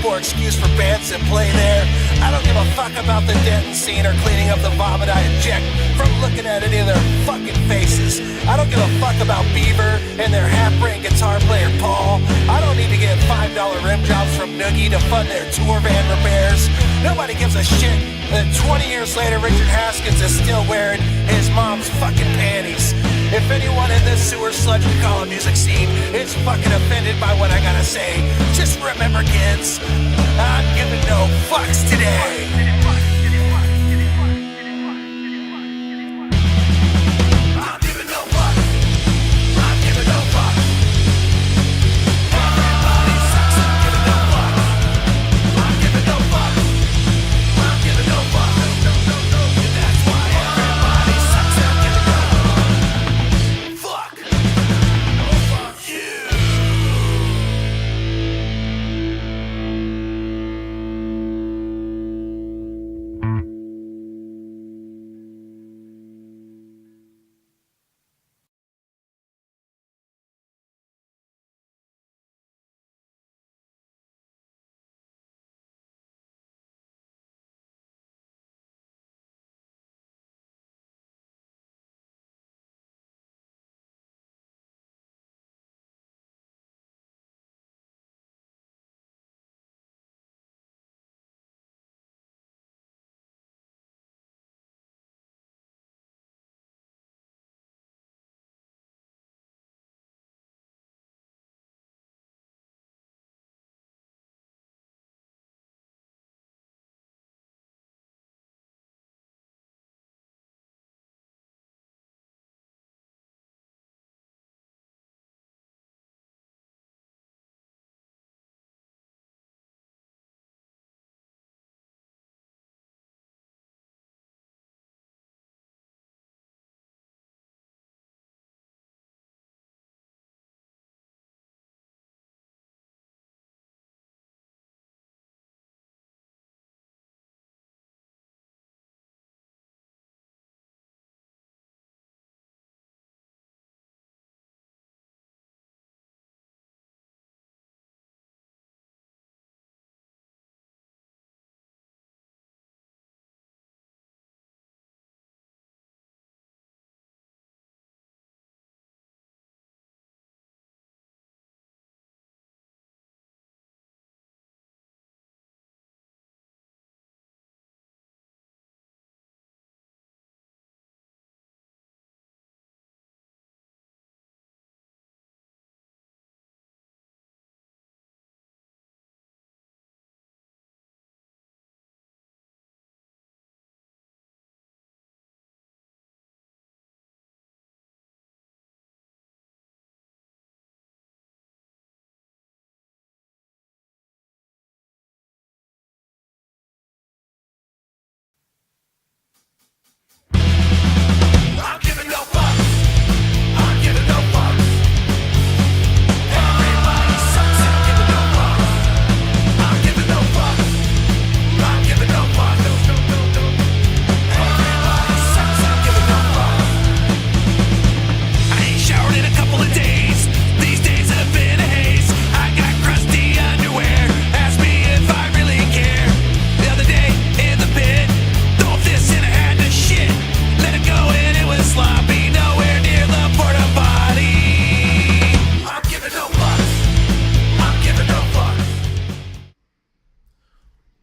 more excuse for bands that play there. I don't give a fuck about the Denton scene or cleaning up the vomit I inject from looking at any of their fucking faces. I don't give a fuck about Beaver and their half-brain guitar player Paul. I don't need to get $5 rim jobs from Noogie to fund their tour van repairs. Nobody gives a shit that 20 years later Richard Haskins is still wearing his mom's fucking panties. If anyone in this sewer sludge we call a music scene is fucking offended by what I gotta say, just remember, kids, I'm giving no fucks today.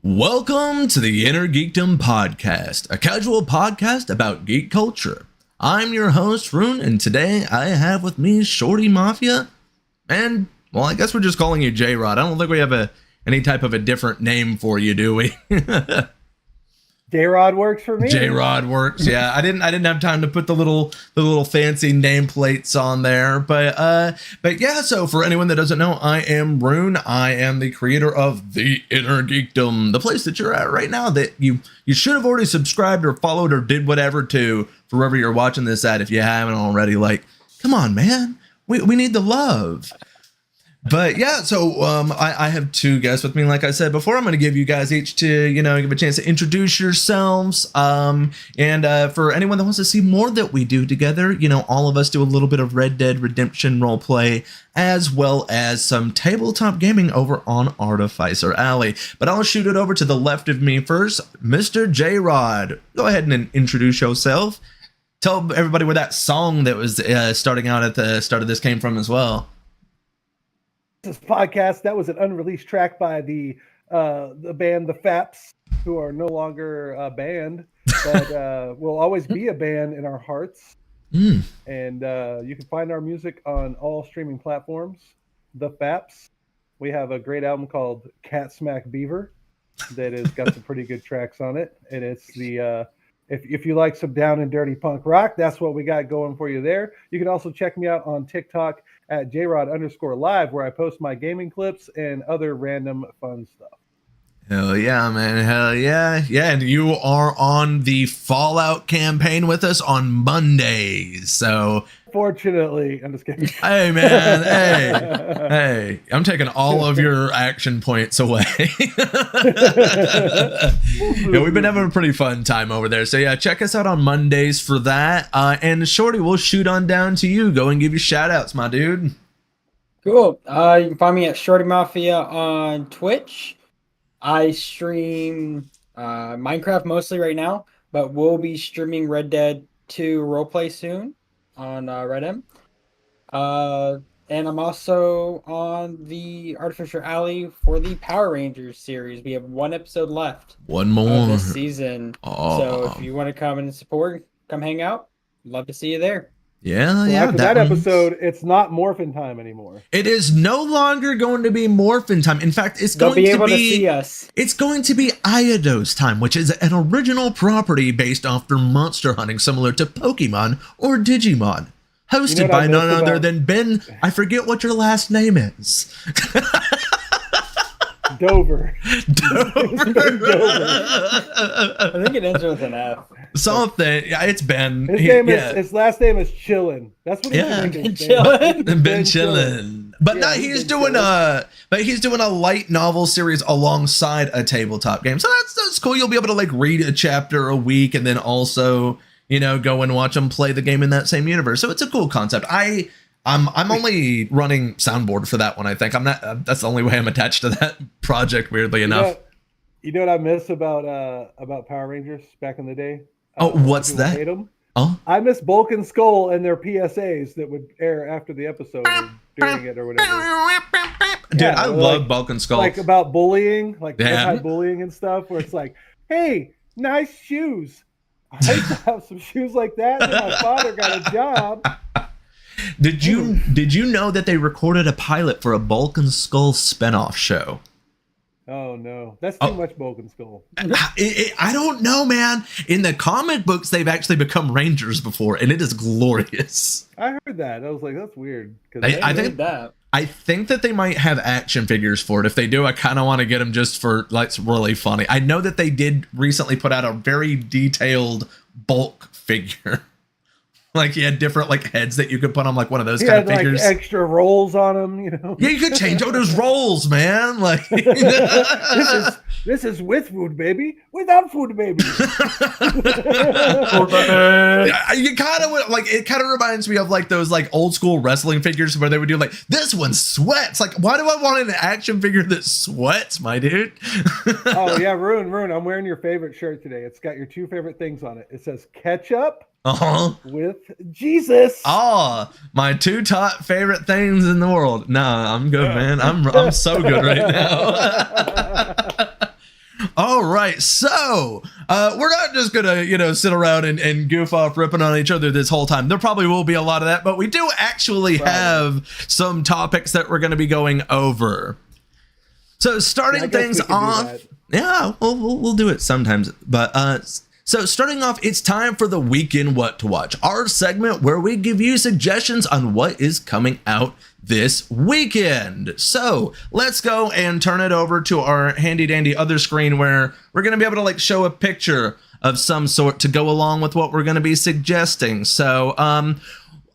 Welcome to the Inner Geekdom Podcast, a casual podcast about geek culture. I'm your host, Rune, and today I have with me Shorty Mafia, and, well, I guess we're just calling you J-Rod. I don't think we have any type of a different name for you, do we? J-Rod works for me. J-Rod works, yeah. I didn't have time to put the little fancy nameplates on there, but yeah. So for anyone that doesn't know, I am Rune. I am the creator of the Inner Geekdom, the place that you're at right now that you should have already subscribed or followed or did whatever to for wherever you're watching this at. If you haven't already, like, come on, man, we need the love. But yeah, so I have two guests with me, like I said before. I'm going to give you guys each to, give a chance to introduce yourselves. And for anyone that wants to see more that we do together, all of us do a little bit of Red Dead Redemption roleplay, as well as some tabletop gaming over on Artificer Alley. But I'll shoot it over to the left of me first, Mr. J-Rod. Go ahead and introduce yourself. Tell everybody where that song that was starting out at the start of this came from as well. This podcast, that was an unreleased track by the band The Faps, who are no longer a band, but will always be a band in our hearts. And you can find our music on all streaming platforms. The Faps. We have a great album called Cat Smack Beaver that has got some pretty good tracks on it, and it's the if you like some down and dirty punk rock, that's what we got going for you there. You can also check me out on TikTok at JRod_live, where I post my gaming clips and other random fun stuff. Hell yeah, man. Hell yeah. Yeah, and you are on the Fallout campaign with us on Mondays. So fortunately, I'm just kidding. Hey, man. Hey. I'm taking all of your action points away. Yeah, we've been having a pretty fun time over there. So yeah, check us out on Mondays for that. And Shorty, we'll shoot on down to you. Go and give you shout outs, my dude. Cool. You can find me at Shorty Mafia on Twitch. I stream Minecraft mostly right now, but we'll be streaming Red Dead 2 roleplay soon on Redem. And I'm also on the Artificer Alley for the Power Rangers series. We have one episode left. One more this season. Oh. So if you want to come and support, come hang out. Love to see you there. Yeah, well, after that episode, it's not morphin time anymore. It is no longer going to be morphin time. In fact, it's going to see us. It's going to be Iados time, which is an original property based after monster hunting, similar to Pokemon or Digimon. Hosted by none other than Ben. I forget what your last name is. Dover. Dover. I think it ends with an F. Something. Yeah, it's Ben. His last name is Chillin. That's what he's doing. Ben Chillin. But yeah, he's doing a light novel series alongside a tabletop game. So that's cool. You'll be able to like read a chapter a week and then also, go and watch them play the game in that same universe. So it's a cool concept. I'm only running soundboard for that one. I think I'm not. That's the only way I'm attached to that project. Weirdly enough. You know what I miss about Power Rangers back in the day? Oh, what's that? Hate them. Oh, I miss Bulk and Skull and their PSAs that would air after the episode or during it or whatever. Dude, I love Bulk and Skull. Like about bullying, like anti-bullying and stuff, where it's like, hey, nice shoes. I used to have some shoes like that, and my father got a job. Did you know that they recorded a pilot for a Bulk and Skull spinoff show? Oh no, that's too much Bulk and Skull. I don't know, man. In the comic books, they've actually become Rangers before, and it is glorious. I heard that. I was like, that's weird. I think that they might have action figures for it. If they do, I kind of want to get them just for like it's really funny. I know that they did recently put out a very detailed Bulk figure. Like he had different like heads that you could put on like one of those kind of figures. Like extra rolls on them, Yeah, you could change out his rolls, man. Like this is with food, baby. Without food, baby. You kind of like it. Kind of reminds me of like those like old school wrestling figures where they would do like this one sweats. Like, why do I want an action figure that sweats, my dude? Oh yeah, Rune. I'm wearing your favorite shirt today. It's got your two favorite things on it. It says ketchup. With Jesus. Oh, my two top favorite things in the world. Nah, I'm good, man. I'm so good right now. All right, so we're not just gonna sit around and goof off ripping on each other this whole time. There probably will be a lot of that, but we do actually have some topics that we're gonna be going over. So starting things off, we'll do it sometimes, but so starting off, it's time for the Weekend What to Watch, our segment where we give you suggestions on what is coming out this weekend. So let's go and turn it over to our handy dandy other screen where we're going to be able to like show a picture of some sort to go along with what we're going to be suggesting. So I'm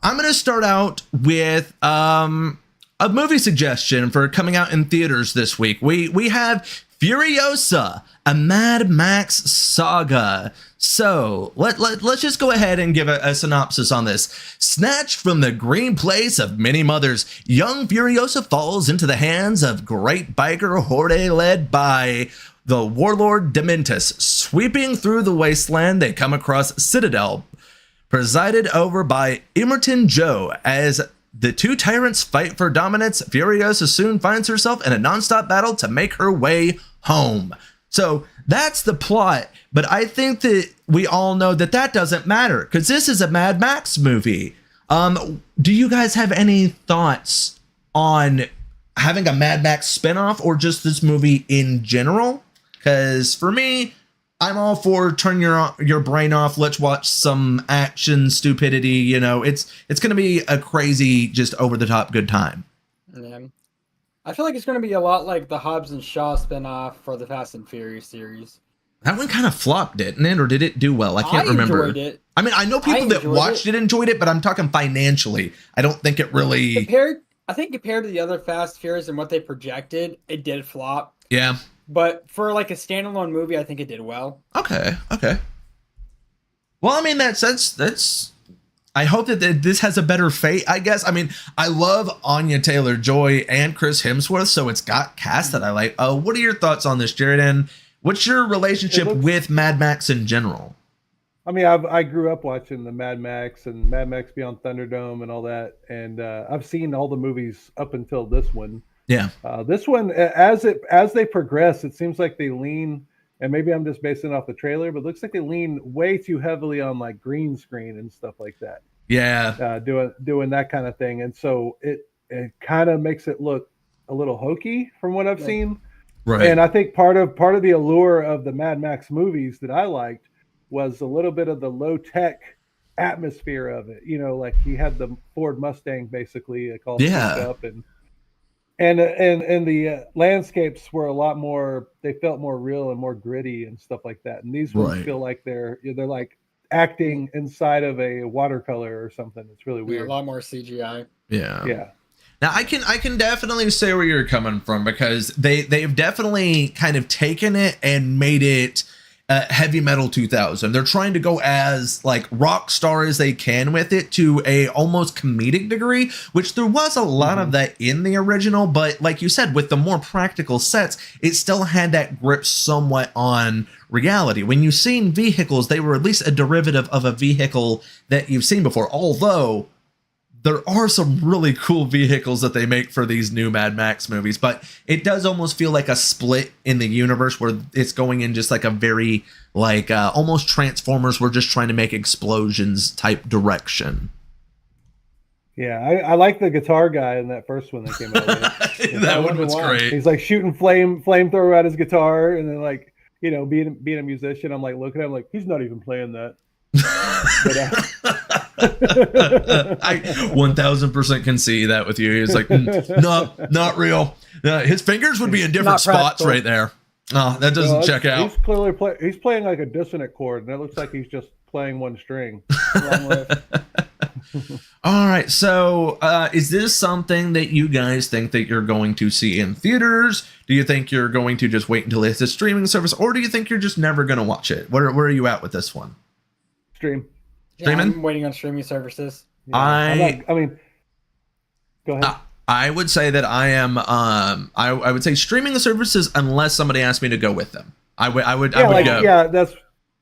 going to start out with a a movie suggestion for coming out in theaters this week. We have Furiosa, a Mad Max saga. So let's just go ahead and give a synopsis on this. Snatched from the green place of many mothers, young Furiosa falls into the hands of great biker horde led by the warlord Dementus. Sweeping through the wasteland, they come across Citadel, presided over by Emerton Joe. As the two tyrants fight for dominance, Furiosa soon finds herself in a nonstop battle to make her way home. So that's the plot, but I think that we all know that that doesn't matter because this is a Mad Max movie. Do you guys have any thoughts on having a Mad Max spinoff or just this movie in general? Because for me, I'm all for turn your brain off. Let's watch some action stupidity. You know, it's going to be a crazy, just over the top good time. Yeah. I feel like it's going to be a lot like the Hobbs and Shaw spinoff for the Fast and Furious series. That one kind of flopped, didn't it? Or did it do well? I can't remember. Enjoyed it. I mean, I know people that watched it enjoyed it, but I'm talking financially. I don't think it really... Compared to the other Fast Furious and what they projected, it did flop. Yeah. But for like a standalone movie, I think it did well. Okay. Well, I mean, that's I hope that this has a better fate, I guess. I mean, I love Anya Taylor-Joy and Chris Hemsworth, so it's got cast that I like. What are your thoughts on this, Jared? And what's your relationship with Mad Max in general? I mean, I grew up watching the Mad Max and Mad Max Beyond Thunderdome and all that, and I've seen all the movies up until this one. Yeah. This one, as they progress, it seems like they lean, and maybe I'm just basing it off the trailer, but it looks like they lean way too heavily on like green screen and stuff like that. Yeah. Doing that kind of thing, and so it kind of makes it look a little hokey from what I've seen. Right. And I think part of the allure of the Mad Max movies that I liked was a little bit of the low tech atmosphere of it. You know, like he had the Ford Mustang basically called up, and the landscapes were a lot more. They felt more real and more gritty and stuff like that. And these ones feel like they're like acting inside of a watercolor or something. It's really weird. A lot more CGI. Yeah. Now I can definitely say where you're coming from because they've definitely kind of taken it and made it heavy metal 2000. They're trying to go as like rock star as they can with it to a almost comedic degree, which there was a lot of that in the original, but like you said, with the more practical sets, it still had that grip somewhat on reality. When you've seen vehicles, they were at least a derivative of a vehicle that you've seen before, although there are some really cool vehicles that they make for these new Mad Max movies, but it does almost feel like a split in the universe where it's going in just like a very like almost Transformers. We're just trying to make explosions type direction. Yeah, I like the guitar guy in that first one that came out. That one was great. He's like shooting flamethrower at his guitar, and then like being a musician, I'm like looking at him like he's not even playing that. I 1000% can see that with you. He's like, no, not real. His fingers would be in different spots right there. Oh, that doesn't check out. He's clearly he's playing like a dissonant chord, and it looks like he's just playing one string. All right, so is this something that you guys think that you're going to see in theaters? Do you think you're going to just wait until it's a streaming service, or do you think you're just never going to watch it? Where are you at with this one? Streaming. I'm waiting on streaming services. Yeah. I mean, go ahead. I would say that I am. I would say streaming services unless somebody asked me to go with them. I would go. Yeah, that's.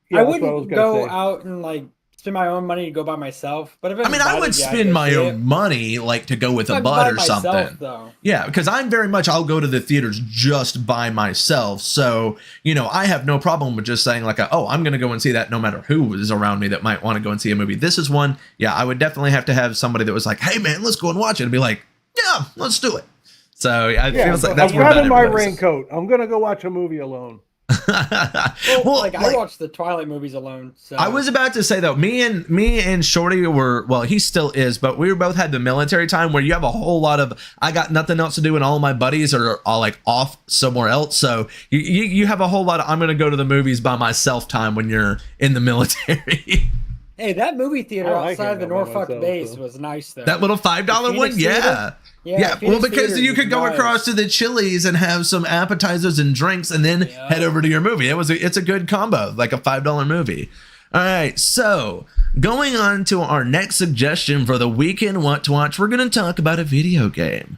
Yeah, I wouldn't go out and like spend my own money to go by myself. But if I would spend my own money like to go with a bud or something. Though. Yeah, because I'll go to the theaters just by myself. So, I have no problem with just saying like, I'm going to go and see that no matter who is around me that might want to go and see a movie. This is one. Yeah, I would definitely have to have somebody that was like, hey man, let's go and watch it, and be like, yeah, let's do it. So I feel like that's I'm grabbing my raincoat. I'm going to go watch a movie alone. I watched the Twilight movies alone. So I was about to say though, me and Shorty were, well, he still is, but we both had the military time where you have a whole lot of I got nothing else to do and all my buddies are all like off somewhere else. So you have a whole lot of I'm going to go to the movies by myself time when you're in the military. Hey, that movie theater I like outside hanging the out by Norfolk myself, base so. was nice though. That little $5 one, Phoenix yeah. Theater? Yeah, well, Phoenix because Theater you was could go nice. across to the Chili's and have some appetizers and drinks, and then Yeah. head over to your movie. It's a good combo, like a $5 movie. All right, so going on to our next suggestion for the weekend what to watch, we're going to talk about a video game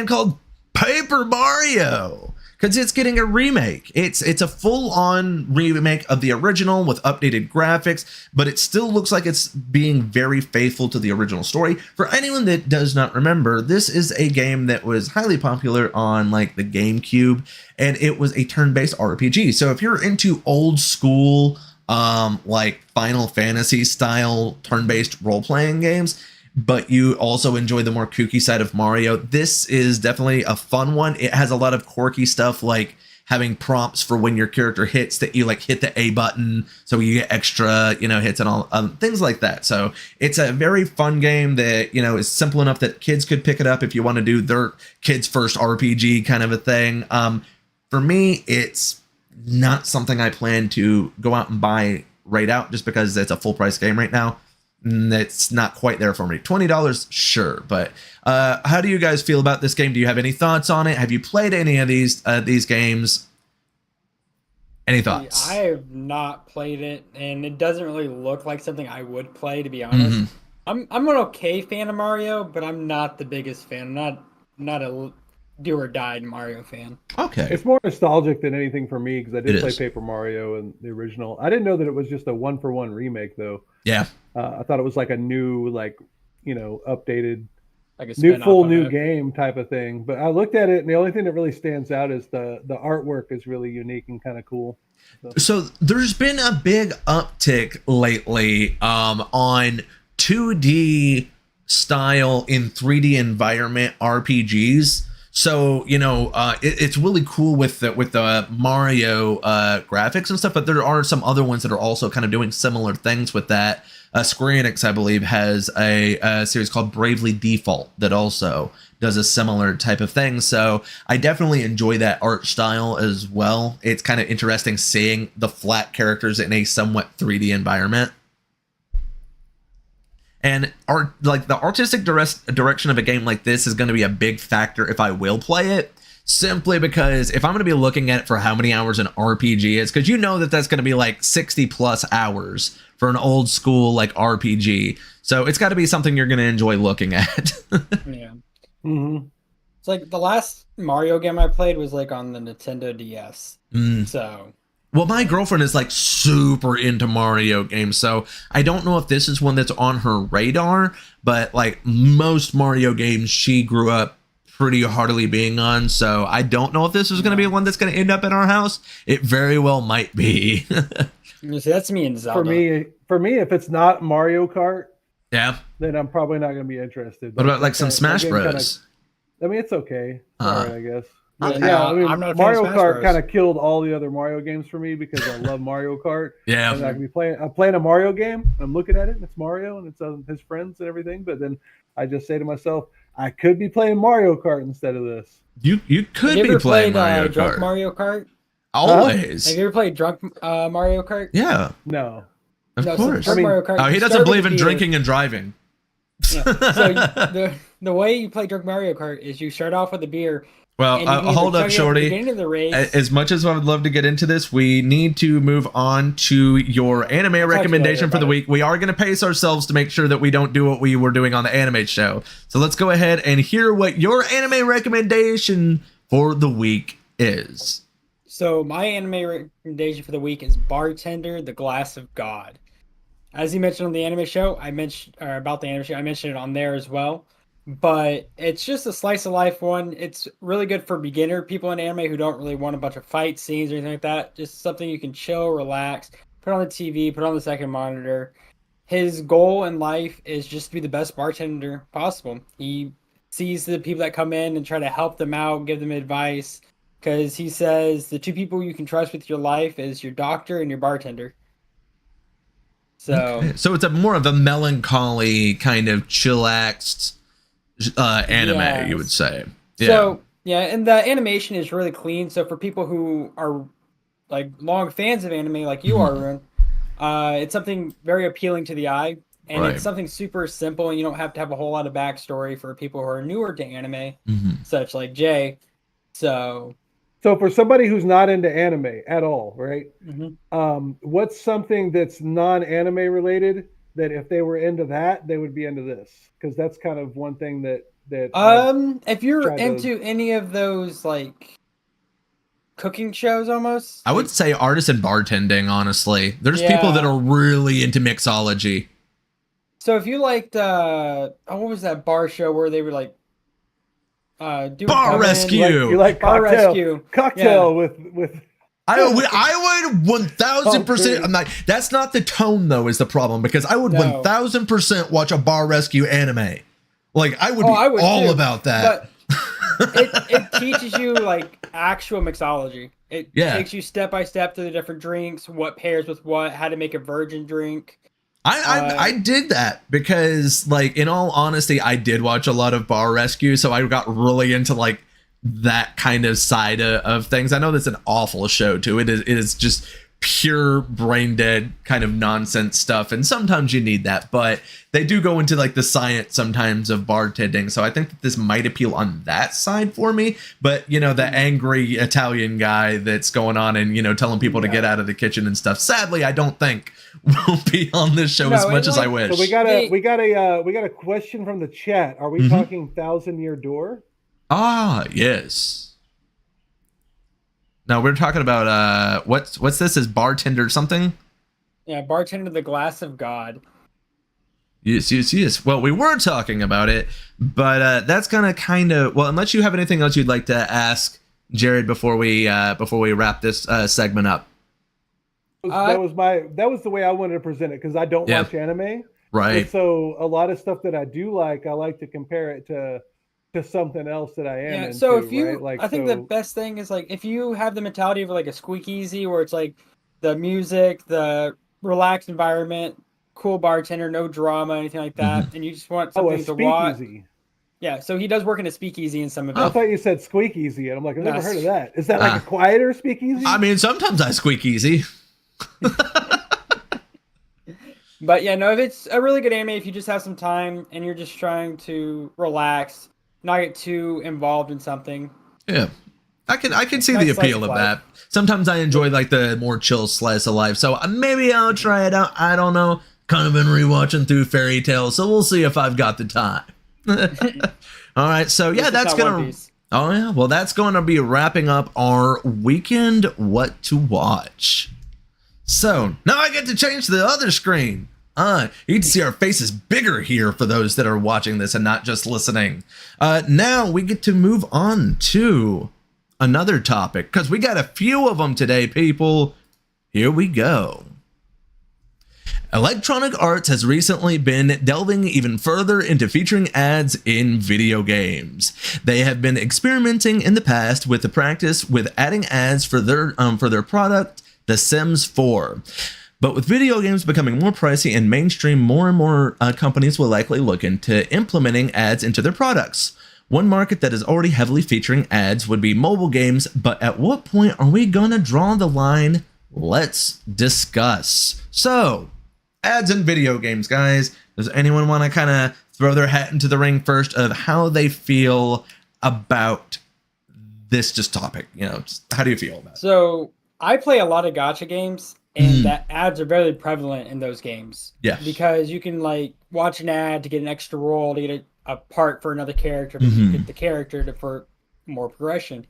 called Paper Mario, because it's getting a remake. It's a full-on remake of the original with updated graphics, but it still looks like it's being very faithful to the original story. For anyone that does not remember, this is a game that was highly popular on like the GameCube, and it was a turn-based RPG. So if you're into old school like Final Fantasy style turn-based role-playing games, but you also enjoy the more kooky side of Mario, this is definitely a fun one. It has a lot of quirky stuff, like having prompts for when your character hits that you like hit the A button, so you get extra, hits and all things like that. So it's a very fun game that, is simple enough that kids could pick it up if you want to do their kids first RPG kind of a thing. For me, it's not something I plan to go out and buy right out, just because it's a full price game right now. It's not quite there for me. $20, sure, but how do you guys feel about this game? Do you have any thoughts on it? Have you played any of these games? Any thoughts? I have not played it, and it doesn't really look like something I would play, to be honest. I'm an okay fan of Mario, but I'm not the biggest fan. I'm not a do or die Mario fan. Okay. It's more nostalgic than anything for me, because I did It play is. Paper Mario and the original. I didn't know that it was just a 1-for-1 remake, though. Yeah. I thought it was like a new, updated, Like a full spin-off new of it. game type of thing. But I looked at it, and the only thing that really stands out is the artwork is really unique and kind of cool. So there's been a big uptick lately on 2D style in 3D environment RPGs. So it's really cool with the Mario graphics and stuff, but there are some other ones that are also kind of doing similar things with that. Square Enix, I believe, has a series called Bravely Default that also does a similar type of thing. So I definitely enjoy that art style as well. It's kind of interesting seeing the flat characters in a somewhat 3D environment. And the artistic direction of a game like this is going to be a big factor if I will play it, simply because if I'm going to be looking at it for how many hours an RPG is, because that's going to be like 60 plus hours for an old school like RPG. So it's got to be something you're going to enjoy looking at. Yeah. Mm-hmm. It's like the last Mario game I played was like on the Nintendo DS. So Well, my girlfriend is like super into Mario games, so I don't know if this is one that's on her radar, but like most Mario games she grew up pretty heartily being on, so I don't know if this is going to be one that's going to end up in our house. It very well might be. see, that's me and Zelda. For me, if it's not Mario Kart, Yeah. then I'm probably not going to be interested. What about like some that Smash game Bros? It's okay. All right, I guess. Okay. Yeah, I'm not a fan of Mario Smash Kart Bros. kind of killed all the other Mario games for me, because I love Mario Kart. Yeah. And I'm playing a Mario game. I'm looking at it, and it's Mario, and it's his friends and everything. But then I just say to myself, I could be playing Mario Kart instead of this. You could Have you be ever playing played Mario Drunk Kart. Mario Kart? Always. Have you ever played Drunk Mario Kart? Yeah, No. of No, so course. Drunk Mario Kart, Oh, he you doesn't start believe with in beer. drinking and driving. Yeah. So the way you play Drunk Mario Kart is you start off with a beer. Well, and you can either hold up, chug it at the Shorty. beginning of the race. As much as I would love to get into this, we need to move on to your anime recommendation for the week. We are going to pace ourselves to make sure that we don't do what we were doing on the anime show. So let's go ahead and hear what your anime recommendation for the week is. So my anime recommendation for the week is Bartender: The Glass of God. As you mentioned on the anime show, I mentioned it on there as well. But it's just a slice of life one. It's really good for beginner people in anime who don't really want a bunch of fight scenes or anything like that. Just something you can chill, relax, put on the TV, put on the second monitor. His goal in life is just to be the best bartender possible. He sees the people that come in and try to help them out, give them advice. Because he says the two people you can trust with your life is your doctor and your bartender. So, Okay. So it's more of a melancholy kind of chillaxed anime, Yes. you would say. Yeah. So yeah, and the animation is really clean. So for people who are like long fans of anime, like you are, Rune, It's something very appealing to the eye, and Right. it's something super simple, and you don't have to have a whole lot of backstory for people who are newer to anime, such like Jay. So for somebody who's not into anime at all, right? mhm. What's something that's non-anime related that if they were into that, they would be into this? Because that's kind of one thing that If you're tried to- into any of those like cooking shows, almost, I would like, say artisan bartending, honestly. There's people that Yeah. are really into mixology. so if you liked what was that bar show where they were like doing Bar come in, Rescue. you like Bar cocktail Rescue. with I would 1000%. Oh, I'm not. That's not the tone though. Is the problem because I would No. 1000% watch a Bar Rescue anime. Like I would be I would all too, about that. But it teaches you like actual mixology. It Yeah. takes you step by step through the different drinks, what pairs with what, how to make a virgin drink. I did that because, like, in all honesty, I did watch a lot of Bar Rescue, so I got really into like that kind of side of things. I know that's an awful show too. It is just pure brain dead kind of nonsense stuff, and sometimes you need that, but they do go into like the science sometimes of bartending, so I think that this might appeal on that side for me. But you know, the angry Italian guy that's going on and, you know, telling people to get out of the kitchen and stuff, sadly I don't think will be on this show as much as I wish. So we got a question from the chat. Are we talking 1,000-Year Door? Ah, yes. No, we're talking about what's this? Is bartender something? Yeah, bartender, the glass of God. Yes. Well, we were talking about it, but that's gonna kind of, well, unless you have anything else you'd like to ask Jared before we wrap this segment up. That was the way I wanted to present it because I don't watch anime. Right. And so a lot of stuff that I do like, I like to compare it to something else that I am into. So if you, right? Like, I think the best thing is like if you have the mentality of like a squeakeasy where it's like the music, the relaxed environment, cool bartender, no drama, anything like that, and you just want something to watch. Yeah, so he does work in a speakeasy in some of it. I thought you said squeakeasy, and I'm like, I've never heard of that. Is that like a Ah. quieter speakeasy? I mean, sometimes I squeak easy. But yeah, no, if it's a really good anime, if you just have some time and you're just trying to relax, not get too involved in something. Yeah. I can see Nice the slice appeal of of life. that. Sometimes I enjoy like the more chill slice of life, so maybe I'll try it out. I don't know. Kind of been rewatching through Fairy Tail, so we'll see if I've got the time. All right, so yeah, It's that's not One gonna. Piece. Oh yeah, well that's going to be wrapping up our weekend what to watch. So now I get to change to the other screen. You can see our faces bigger here for those that are watching this and not just listening. Now we get to move on to another topic because we got a few of them today, people. Here we go. Electronic Arts has recently been delving even further into featuring ads in video games. They have been experimenting in the past with the practice with adding ads for their product, The Sims 4. But with video games becoming more pricey and mainstream, more and more companies will likely look into implementing ads into their products. One market that is already heavily featuring ads would be mobile games, but at what point are we gonna draw the line? Let's discuss. So, ads in video games, guys. Does anyone want to kind of throw their hat into the ring first of how they feel about this topic? You know, how do you feel about it? So I play a lot of gacha games, and that ads are very prevalent in those games. Yeah. Because you can like watch an ad to get an extra roll, to get a part for another character, to get the character for more progression.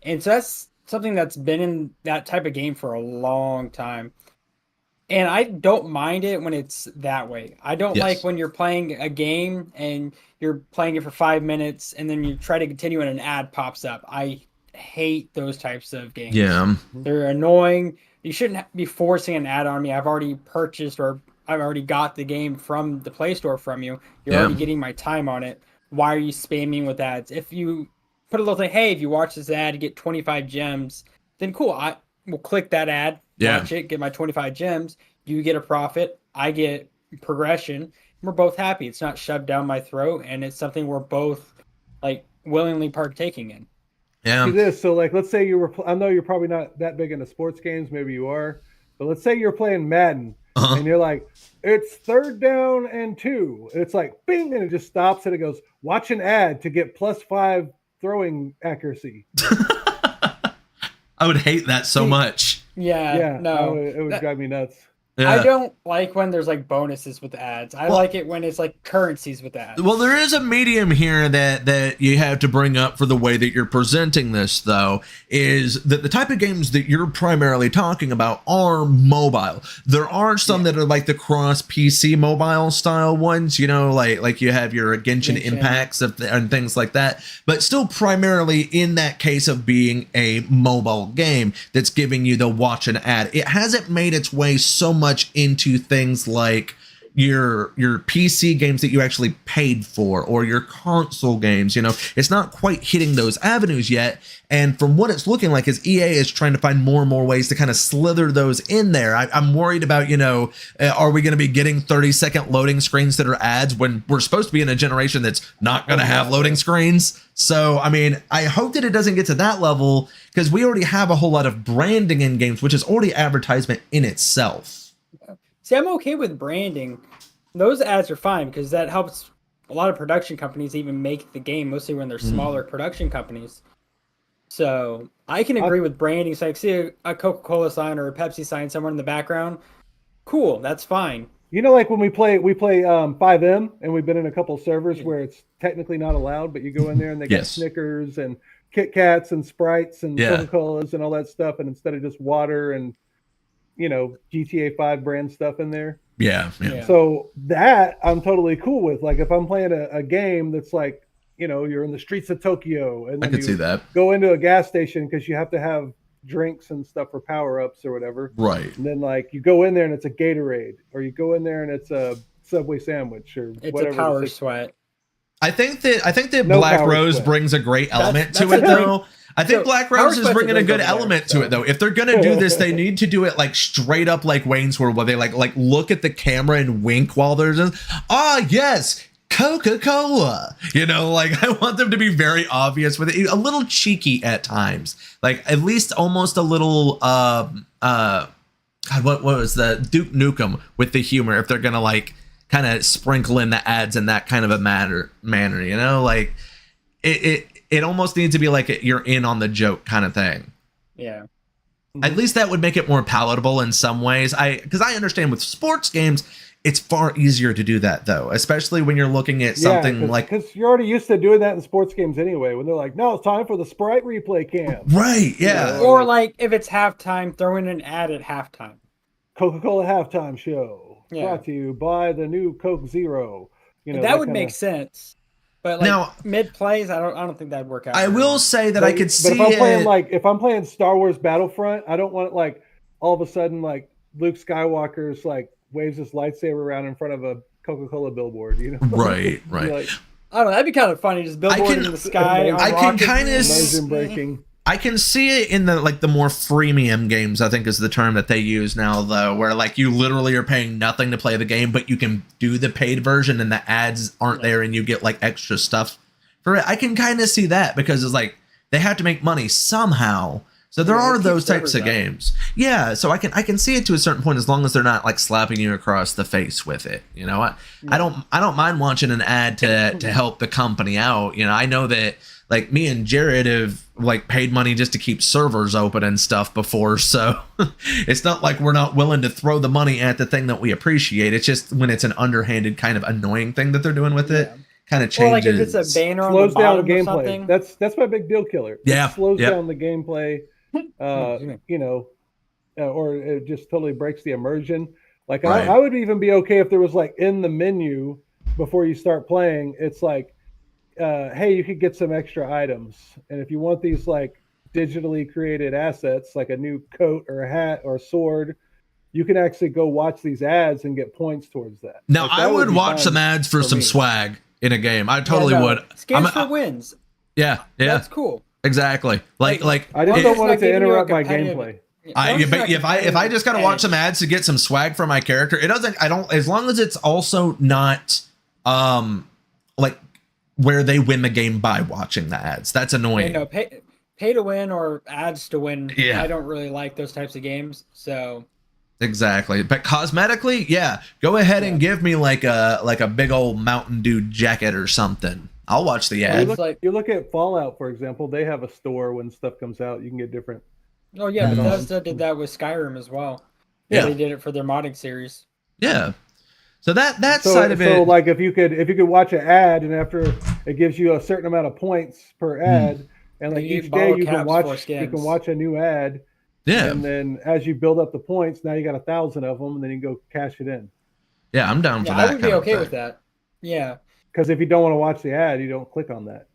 And so that's something that's been in that type of game for a long time. And I don't mind it when it's that way. I don't like when you're playing a game and you're playing it for 5 minutes and then you try to continue and an ad pops up. I hate those types of games. Yeah. They're annoying. You shouldn't be forcing an ad on me. I've already purchased or I've already got the game from the Play Store from you. You're already getting my time on it. Why are you spamming with ads? If you put a little thing, hey, if you watch this ad, you get 25 gems, then cool. I will click that ad, watch it, get my 25 gems. You get a profit. I get progression. We're both happy. It's not shoved down my throat, and it's something we're both like willingly partaking in. Yeah. Do this. So, like, let's say you were. I know you're probably not that big into sports games. Maybe you are, but let's say you're playing Madden and you're like, it's 3rd down and 2. And it's like, bing, and it just stops and it goes, watch an ad to get +5 throwing accuracy. I would hate that so much. Yeah, no. It would drive me nuts. Yeah. I don't like when there's like bonuses with ads. I like it when it's like currencies with ads. Well, there is a medium here that you have to bring up for the way that you're presenting this, though, is that the type of games that you're primarily talking about are mobile. There are some that are like the cross PC mobile style ones, you know, like you have your Genshin Impacts and things like that, but still primarily in that case of being a mobile game that's giving you the watch an ad. It hasn't made its way so much into things like your PC games that you actually paid for, or your console games. You know, it's not quite hitting those avenues yet. And from what it's looking like is EA is trying to find more and more ways to kind of slither those in there. I'm worried about, you know, are we going to be getting 30-second loading screens that are ads when we're supposed to be in a generation that's not going to have loading screens? So, I mean, I hope that it doesn't get to that level, because we already have a whole lot of branding in games, which is already advertisement in itself. See, I'm okay with branding. Those ads are fine because that helps a lot of production companies even make the game, mostly when they're smaller production companies. So I can agree with branding. So I see a Coca-Cola sign or a Pepsi sign somewhere in the background. Cool, that's fine. You know, like when we play 5M, and we've been in a couple servers where it's technically not allowed, but you go in there and they got Snickers and Kit Kats and Sprites and Coca-Colas and all that stuff, and instead of just water and, you know, GTA 5 brand stuff in there. Yeah. So that I'm totally cool with. Like if I'm playing a game that's like, you know, you're in the streets of Tokyo and I then could see that. go into a gas station because you have to have drinks and stuff for power-ups or whatever. Right. And then like you go in there and it's a Gatorade, or you go in there and it's a Subway sandwich, or it's whatever. A power sweat. I think that No Black power Rose sweat. brings a great element That's to it, a though. I think So, Black Power Rose is Sweat's bringing a good over there, element so. to it, though. If they're gonna do this, they need to do it like straight up like Wayne's World, where they like look at the camera and wink while there's yes, Coca-Cola. You know, like I want them to be very obvious with it, a little cheeky at times, like at least almost a little God, what was the Duke Nukem with the humor? If they're gonna like kind of sprinkle in the ads in that kind of a manner, you know, like it almost needs to be like you're in on the joke kind of thing. Yeah. At least that would make it more palatable in some ways. Because I understand with sports games, it's far easier to do that, though, especially when you're looking at something like, because you're already used to doing that in sports games anyway. When they're like, "No, it's time for the Sprite replay cam." Right? Yeah. You know, Or like if it's halftime, throw in an ad at halftime. Coca-Cola halftime show Yeah. brought to you by the new Coke Zero. You know, that would kinda... make sense. But like Now- mid plays, I don't think that'd work out. I will say that I could see But it. if I'm playing Star Wars Battlefront, I don't want it like all of a sudden like Luke Skywalker's like waves his lightsaber around in front of a Coca-Cola billboard, you know? Right. Like, I don't know. That'd be kind of funny. Just billboard in the sky. I can rockets. kinda immersion breaking. I can see it in the more freemium games, I think is the term that they use now, though, where like you literally are paying nothing to play the game, but you can do the paid version and the ads aren't there and you get like extra stuff for it. I can kind of see that because it's like they have to make money somehow. So there are those types of games. Yeah, so I can see it to a certain point as long as they're not like slapping you across the face with it. You know, I don't mind watching an ad to help the company out. You know, I know that like me and Jared have like paid money just to keep servers open and stuff before, so it's not like we're not willing to throw the money at the thing that we appreciate. It's just when it's an underhanded kind of annoying thing that they're doing with it, kind of changes. Or like if it's a banner on Slows the down bottom or gameplay. something. That's my big deal killer. Yeah, It slows yep. down the gameplay. You know, or it just totally breaks the immersion. Like Right. I would even be okay if there was like in the menu before you start playing, it's like, hey, you could get some extra items, and if you want these like digitally created assets, like a new coat or a hat or a sword, you can actually go watch these ads and get points towards that. Now, Like, I that would be watch fun some ads for some me. swag in a game. I totally would. Skins for wins. Yeah, That's cool. exactly. Like I just it- don't want it not to giving you a interrupt my competitive- gameplay. But if I just gotta watch some ads to get some swag for my character, it doesn't. I don't. As long as it's also not, like where they win the game by watching the ads. That's annoying. No, pay to win or ads to win. Yeah. I don't really like those types of games. So Exactly. But cosmetically, yeah, go ahead and give me like a big old Mountain Dew jacket or something. I'll watch the ad. You look at Fallout, for example. They have a store when stuff comes out. You can get different. Oh yeah, Bethesda did that with Skyrim as well. Yeah, they did it for their modding series. Yeah. So that side of it. So like if you could watch an ad and after it gives you a certain amount of points per ad, and like each day you can watch a new ad. Yeah. And then as you build up the points, now you got 1,000 of them, and then you can go cash it in. Yeah, I'm down for that. I would be okay with that. Yeah. Because if you don't want to watch the ad, you don't click on that.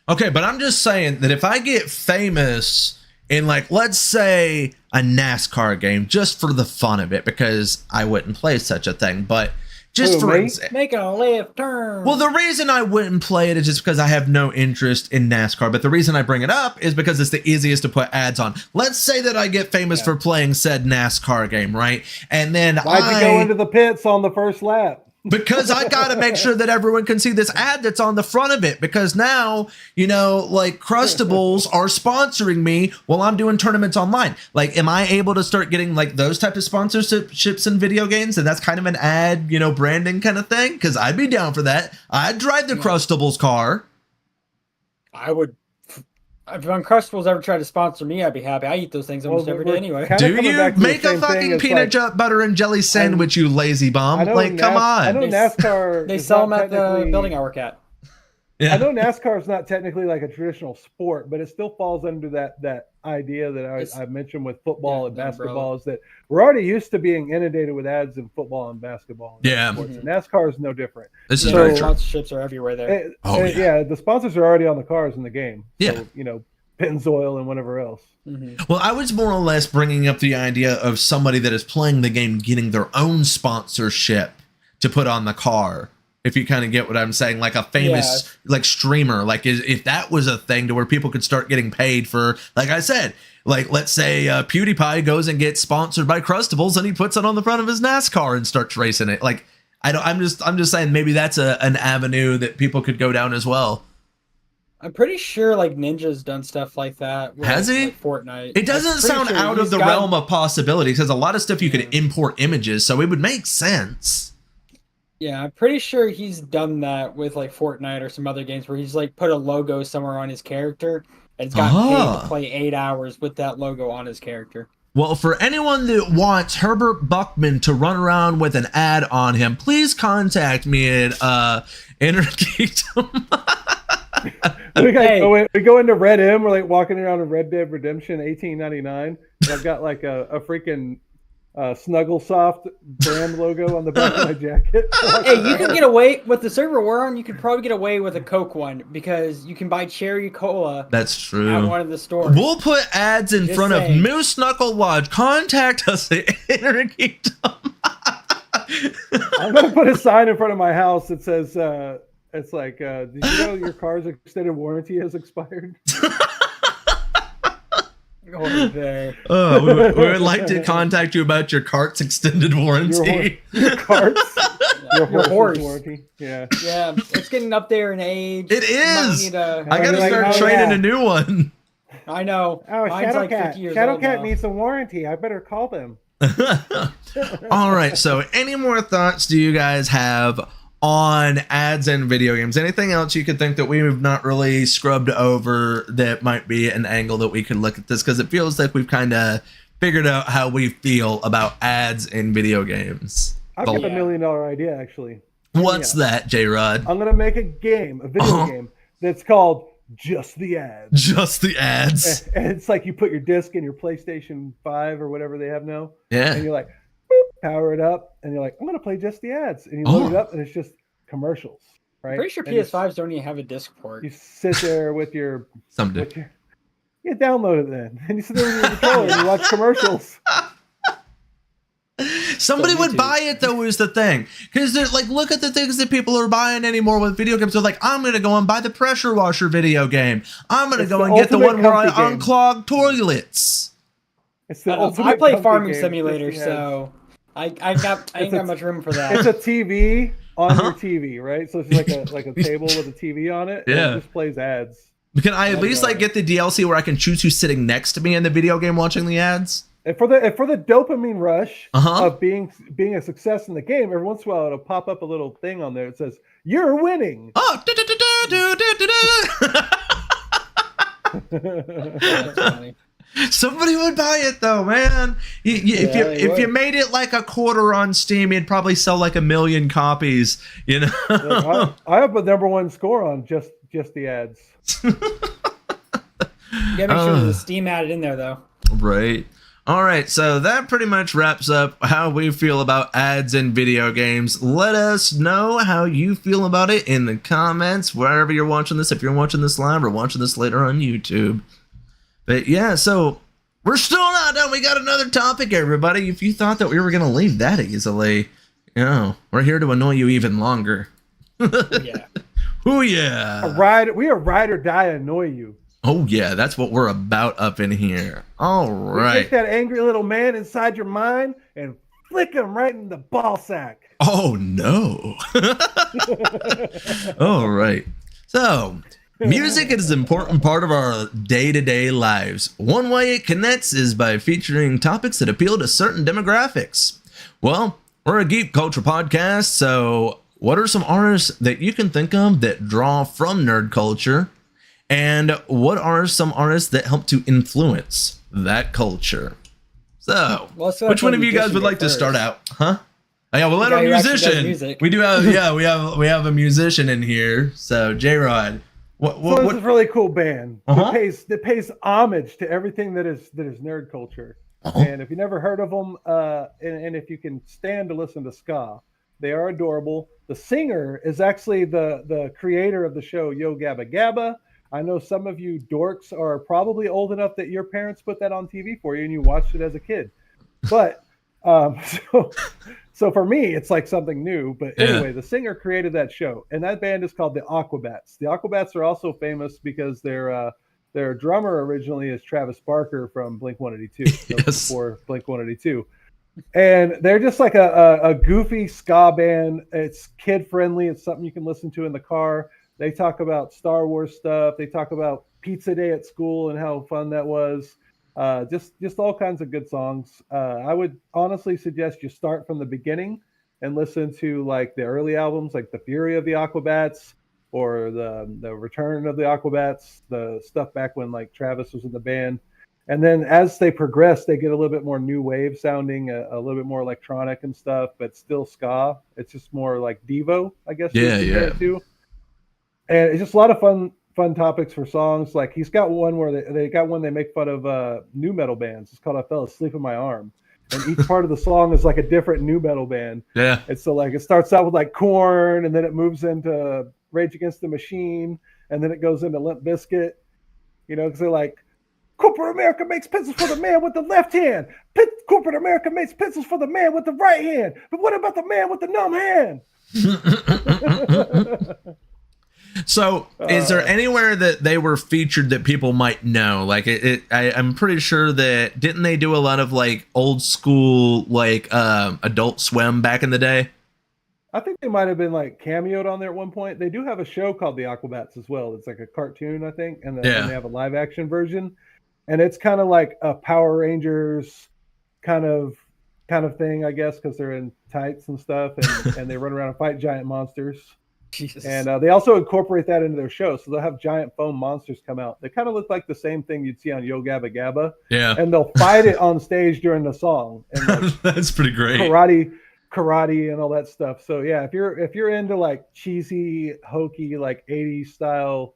Okay, but I'm just saying that if I get famous in, like, let's say a NASCAR game, just for the fun of it, because I wouldn't play such a thing, but just for example, making a left turn. Well, the reason I wouldn't play it is just because I have no interest in NASCAR. But the reason I bring it up is because it's the easiest to put ads on. Let's say that I get famous for playing said NASCAR game, right? And then Why'd you go into the pits on the first lap? Because I got to make sure that everyone can see this ad that's on the front of it. Because now, you know, like Crustables are sponsoring me while I'm doing tournaments online. Like, am I able to start getting like those type of sponsorships in video games? And that's kind of an ad, you know, branding kind of thing. Because I'd be down for that. I'd drive the Crustables car. I would. If Uncrustables ever tried to sponsor me, I'd be happy. I eat those things almost every day anyway. Do you make a fucking peanut butter and jelly sandwich, you lazy bum? Like, come on. I know NASCAR. They sell them at the building I work at. Yeah. I know NASCAR is not technically like a traditional sport, but it still falls under that idea that I mentioned with football and basketball, is that we're already used to being inundated with ads in football and basketball. And sports. And NASCAR is no different. This is very true. Sponsorships are everywhere there. Yeah, the sponsors are already on the cars in the game. Yeah. So, you know, Pennzoil and whatever else. Well, I was more or less bringing up the idea of somebody that is playing the game getting their own sponsorship to put on the car. If you kind of get what I'm saying, like a famous like streamer, like if that was a thing to where people could start getting paid for, like I said, like let's say PewDiePie goes and gets sponsored by Crustables and he puts it on the front of his NASCAR and starts racing it. Like I'm just saying maybe that's an avenue that people could go down as well. I'm pretty sure like Ninja's done stuff like that. Has he? Like Fortnite. It doesn't sound out of the realm of possibility because a lot of stuff you could import images, so it would make sense. Yeah, I'm pretty sure he's done that with like Fortnite or some other games where he's like put a logo somewhere on his character and it's gotten paid to play 8 hours with that logo on his character. Well, for anyone that wants Herbert Buckman to run around with an ad on him, please contact me at Geekdom. We go into Red M. We're like walking around in Red Dead Redemption 1899. I've got like a freaking Snugglesoft brand logo on the back of my jacket. Hey, you can get away with the server we're on. You could probably get away with a Coke one because you can buy cherry cola. That's true. At one of the stores. We'll put ads in front of Moose Knuckle Lodge. Contact us at Geekdom. I'm gonna put a sign in front of my house that says, "It's like, did you know your car's extended warranty has expired?" We would like to contact you about your cart's extended warranty. Your cart's? Your horse warranty. Yeah, it's getting up there in age. It is. I gotta start training a new one. I know. Oh, Shadowcat needs a warranty. I better call them. All right. So, any more thoughts do you guys have on ads and video games? Anything else you could think that we've not really scrubbed over that might be an angle that we could look at this? Because it feels like we've kind of figured out how we feel about ads in video games. I've got $1 million idea, actually. What's that, J-Rod? I'm going to make a video game that's called Just the Ads. Just the Ads. And it's like you put your disc in your PlayStation 5 or whatever they have now. Yeah. And you're like, power it up, and you're like, I'm going to play just the ads. And you load it up, and it's just commercials, right? I'm pretty sure PS5s don't even have a disc port. You sit there with your... Some do. Yeah, download it then. And you sit there with your controller and you watch commercials. Somebody would buy it, though, is the thing. Because they're like, look at the things that people are buying anymore with video games. They're like, I'm going to go and buy the pressure washer video game. I'm going to go and get the one where I unclog toilets. It's the I play Farming Simulator, so... I ain't got much room for that. It's a TV on your TV, right? So it's like a table with a TV on it. Yeah. And it just plays ads. Can I at least like get the DLC where I can choose who's sitting next to me in the video game watching the ads? And for the dopamine rush Uh-huh. of being a success in the game, every once in a while it'll pop up a little thing on there that says you're winning. Oh, do, do, do, do, do, do, That's funny. Somebody would buy it though, man. If you made it like a quarter on Steam, you'd probably sell like 1 million copies. You know, Like, I have a #1 score on just the ads. You gotta make sure there's a Steam added in there, though. right? All right, so that pretty much wraps up how we feel about ads in video games. Let us know how you feel about it in the comments wherever you're watching this. If you're watching this live or watching this later on YouTube. But yeah, so we're still not done. We got another topic, everybody. If you thought that we were going to leave that easily, you know, we're here to annoy you even longer. Yeah. Oh, yeah. We are ride or die annoy you. Oh, yeah. That's what we're about up in here. All We right. take that angry little man inside your mind and flick him right in the ball sack. Oh, no. All right. So, music is an important part of our day-to-day lives. One way it connects is by featuring topics that appeal to certain demographics. Well, we're a geek culture podcast, so what are some artists that you can think of that draw from nerd culture? And what are some artists that help to influence that culture? So, Well, so which one of you guys musician would like to first. start out? Huh? Oh, yeah, we'll let The our guy who actually does musician. music. We do have, yeah, we have a musician in here. So, J-Rod, So this is a really cool band Uh-huh. that pays homage to everything that is nerd culture. Uh-huh. And if you never heard of them, and if you can stand to listen to ska, they are adorable. The singer is actually the creator of the show Yo Gabba Gabba. I know some of you dorks are probably old enough that your parents put that on TV for you and you watched it as a kid. But so for me, it's like something new. But anyway, the singer created that show, and that band is called the Aquabats. The Aquabats are also famous because their drummer originally is Travis Barker from Blink-182. That was Yes. before Blink-182. And they're just like a goofy ska band. It's kid friendly. It's something you can listen to in the car. They talk about Star Wars stuff. They talk about pizza day at school and how fun that was. Just all kinds of good songs. I would honestly suggest you start from the beginning and listen to like the early albums, like the Fury of the Aquabats or the Return of the Aquabats, the stuff back when like Travis was in the band. And then as they progress, they get a little bit more new wave sounding, a little bit more electronic and stuff, but still ska. It's just more like Devo, I guess. Yeah, you would compare it to. And it's just a lot of fun topics for songs. Like he's got one where they make fun of new metal bands. It's called "I Fell Asleep in My Arm," and each part of the song is like a different new metal band. Yeah. And so like it starts out with like Korn, and then it moves into Rage Against the Machine, and then it goes into Limp Bizkit. You know, because they're like, corporate America makes pencils for the man with the left hand. Corporate America makes pencils for the man with the right hand. But what about the man with the numb hand? So, is there anywhere that they were featured that people might know? Like, I'm pretty sure that didn't they do a lot of like old school like Adult Swim back in the day? I think they might have been like cameoed on there at one point. They do have a show called The Aquabats as well. It's like a cartoon, I think, and then they have a live action version, and it's kind of like a Power Rangers kind of thing, I guess, because they're in tights and stuff, and they run around and fight giant monsters. Jesus. And they also incorporate that into their show. So they'll have giant foam monsters come out. They kind of look like the same thing you'd see on Yo Gabba Gabba. Yeah. And they'll fight it on stage during the song. And like That's pretty great. karate and all that stuff. So yeah, if you're into like cheesy, hokey, like 80s style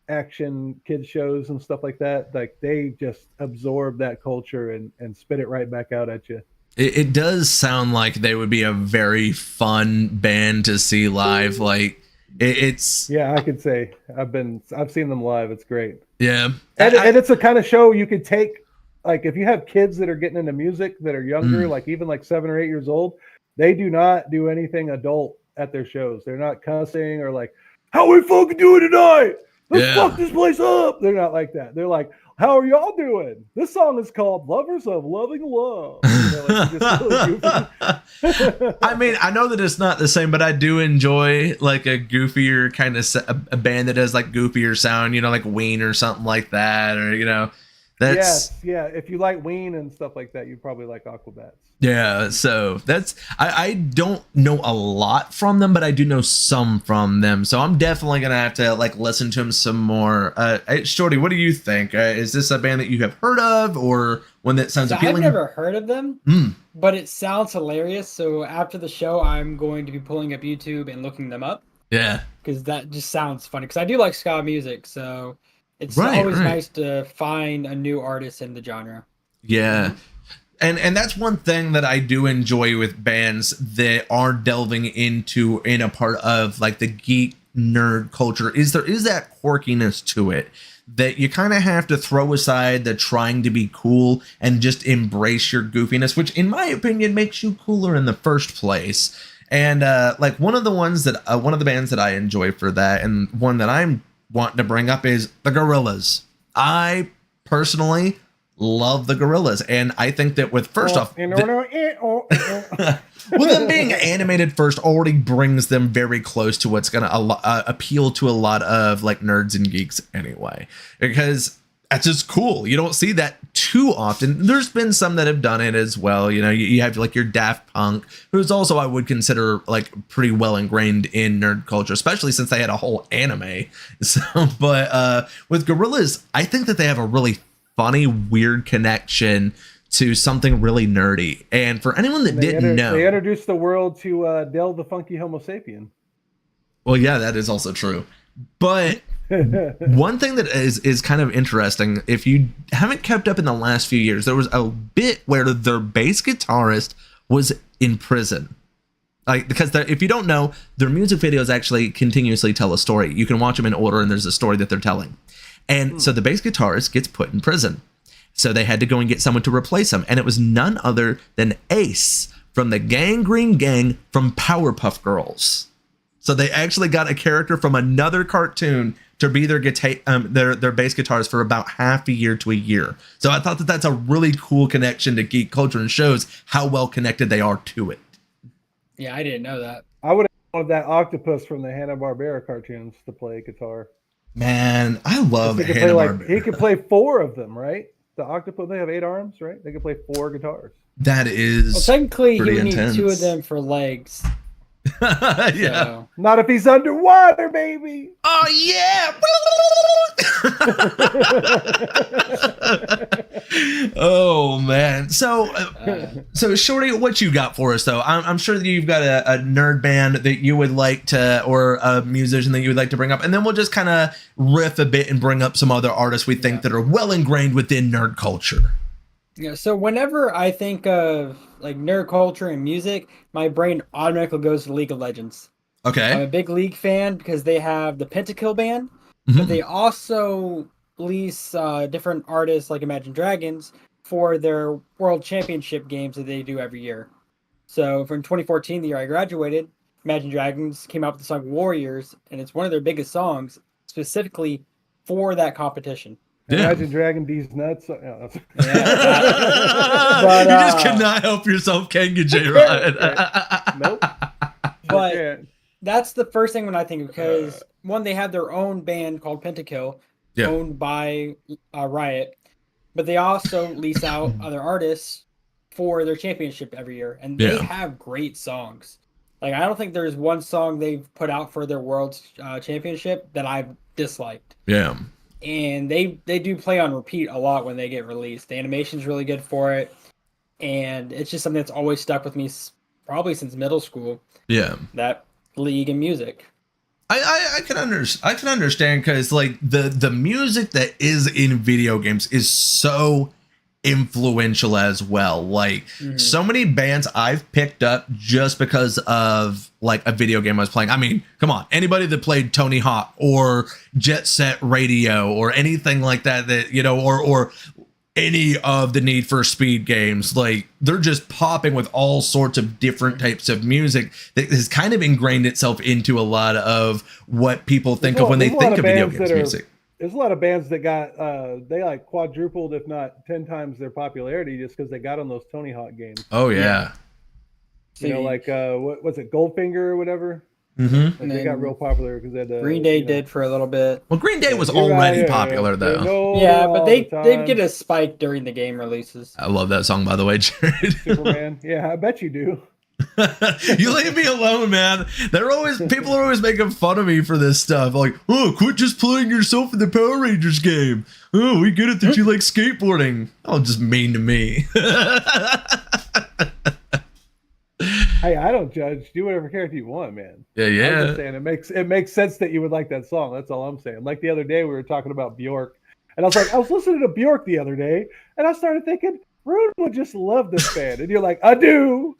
action kid shows and stuff like that, like they just absorb that culture and spit it right back out at you. It does sound like they would be a very fun band to see live. Like it's Yeah, I could say I've seen them live. It's great. yeah. And it's a kind of show you could take, like if you have kids that are getting into music that are younger, like even like 7 or 8 years old, they do not do anything adult at their shows. They're not cussing or like, how we fucking doing tonight? Let's fuck this place up. They're not like that. They're like, how are y'all doing? This song is called Lovers of Loving Love. You know, like, just really goofy. I mean, I know that it's not the same, but I do enjoy like a goofier kind of a band that does like goofier sound, you know, like Ween or something like that, or you know, That's yeah. If you like Ween and stuff like that, you probably like Aquabats. yeah. So that's I don't know a lot from them, but I do know some from them. So I'm definitely gonna have to like listen to them some more. Shorty, what do you think? Is this a band that you have heard of, or one that sounds So appealing? I've never heard of them, Mm, but it sounds hilarious. So after the show, I'm going to be pulling up YouTube and looking them up yeah. because that just sounds funny. Because I do like ska music, so it's Right. always Right. nice to find a new artist in the genre. Yeah. And that's one thing that I do enjoy with bands that are delving into in a part of like the geek nerd culture is there is that quirkiness to it that you kind of have to throw aside the trying to be cool and just embrace your goofiness, which in my opinion makes you cooler in the first place. And like one of the ones that one of the bands that I enjoy for that, and one that I'm wanting to bring up is the Gorillas. I personally love the Gorillas, and I think that with first off, well, them being animated first already brings them very close to what's going to appeal to a lot of like nerds and geeks anyway, because that's just cool. You don't see that too often. There's been some that have done it as well. You know, you have like your Daft Punk, who's also I would consider like pretty well ingrained in nerd culture, especially since they had a whole anime. So, but with Gorillas, I think that they have a really funny, weird connection to something really nerdy. And for anyone that didn't know, they introduced the world to Del the Funky Homo Sapien. well, yeah, that is also true. But one thing that is kind of interesting, if you haven't kept up in the last few years, there was a bit where their bass guitarist was in prison. Like, because if you don't know, their music videos actually continuously tell a story. You can watch them in order, and there's a story that they're telling. And so the bass guitarist gets put in prison. So they had to go and get someone to replace him. And it was none other than Ace from the Gangrene Gang from Powerpuff Girls. So they actually got a character from another cartoon to be their their bass guitarist for about half a year to a year. So I thought that that's a really cool connection to geek culture and shows how well connected they are to it. Yeah, I didn't know that. I would have wanted that octopus from the Hanna-Barbera cartoons to play guitar. Man, I love He could play he could play 4 of them, right? The octopus, they have 8 arms, right? They could play 4 guitars. That is Well, technically, he pretty would intense. need 2 of them for legs. Yeah. So. Not if he's underwater, baby. Oh yeah. Oh man. So Shorty, what you got for us though? I'm sure that you've got a nerd band that you would like to, or a musician that you would like to bring up, and then we'll just kind of riff a bit and bring up some other artists we think that are well ingrained within nerd culture. Yeah, so whenever I think of like nerd culture and music, my brain automatically goes to League of Legends. I'm Okay. a big League fan because they have the Pentakill band, Mhm. but they also release different artists like Imagine Dragons for their World Championship games that they do every year. So from 2014, the year I graduated, Imagine Dragons came out with the song Warriors, and it's one of their biggest songs specifically for that competition. Yeah. Imagine Dragon D's nuts. Yeah, that's- But, you just cannot help yourself, can you, J. Rod? Nope. But Yeah. that's the first thing when I think of, because one, they have their own band called Pentakill, Yeah. owned by Riot, but they also lease out other artists for their championship every year, and they Yeah. have great songs. Like, I don't think there's one song they've put out for their world championship that I've disliked. Yeah. And they do play on repeat a lot when they get released. The animation's really good for it, and it's just something that's always stuck with me probably since middle school, Yeah. that League and music. I can understand because like the music that is in video games is so influential as well. Like so many bands I've picked up just because of like a video game I was playing. I mean, come on, anybody that played Tony Hawk or Jet Set Radio or anything like that, you know, or any of the Need for Speed games, like they're just popping with all sorts of different types of music that has kind of ingrained itself into a lot of what people think of when they think of video games music. There's a lot of bands that got they like quadrupled, if not 10 times their popularity, just because they got on those Tony Hawk games. Oh yeah. You know, like what was it, Goldfinger or whatever? Mm-hmm. And they got then real popular because they had Green Day did for a little bit. Well, Green Day was You're right, already yeah, popular yeah. though. No, Yeah, but all they the they time. get a spike during the game releases. I love that song, by the way, Jared. Superman. Yeah, I bet you do. You leave me alone, man. People are always making fun of me for this stuff. Like, oh, quit just playing yourself in the Power Rangers game. Oh, we get it that you like skateboarding. Oh, just mean to me. Hey, I don't judge. Do whatever character you want, man. Yeah, I'm yeah. just saying it makes sense that you would like that song. That's all I'm saying. Like the other day, we were talking about Bjork, and I was like, I was listening to Bjork the other day, and I started thinking, Rune would just love this band, and you're like, I do.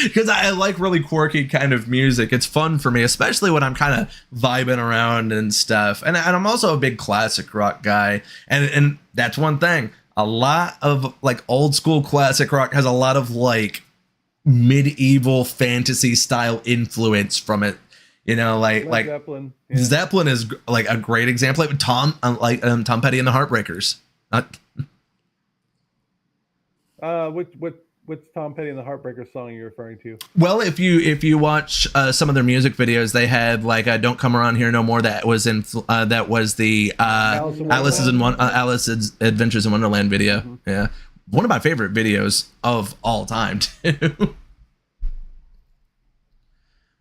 Because I like really quirky kind of music. It's fun for me, especially when I'm kind of vibing around and stuff. And I'm also a big classic rock guy, and that's one thing. A lot of like old school classic rock has a lot of like medieval fantasy style influence from it. You know, like Zeppelin. Yeah. Zeppelin is like a great example. Like Tom Petty and the Heartbreakers. What's Tom Petty and the Heartbreakers song you're referring to? Well, if you watch some of their music videos, they had like "Don't Come Around Here No More." That was the Alice's Adventures in Wonderland video. Mm-hmm. Yeah, one of my favorite videos of all time too.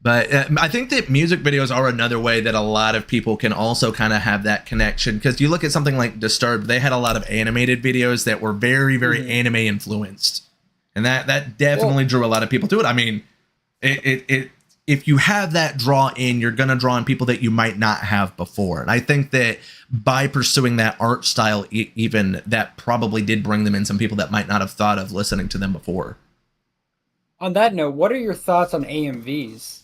But I think that music videos are another way that a lot of people can also kind of have that connection. Because you look at something like Disturbed, they had a lot of animated videos that were very, very anime influenced. And that definitely drew a lot of people to it. I mean, if you have that draw in, you're going to draw in people that you might not have before. And I think that by pursuing that art style, even that probably did bring them in some people that might not have thought of listening to them before. On that note, what are your thoughts on AMVs?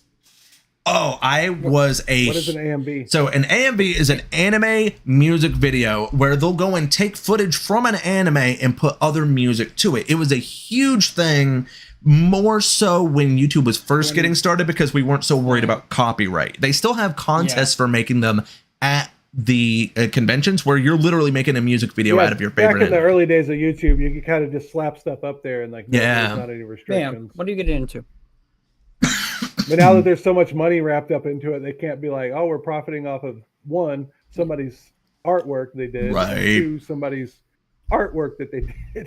Oh, what is an AMV? So an AMV is an anime music video where they'll go and take footage from an anime and put other music to it. It was a huge thing, more so when YouTube was first getting started because we weren't so worried about copyright. They still have contests for making them at the conventions where you're literally making a music video out of your favorite. Back in the early days of YouTube, you could kind of just slap stuff up there and like, there's not any restrictions. Damn, what are you getting into? But now that there's so much money wrapped up into it, they can't be like, oh, we're profiting off of somebody's artwork they did, two, somebody's artwork that they did.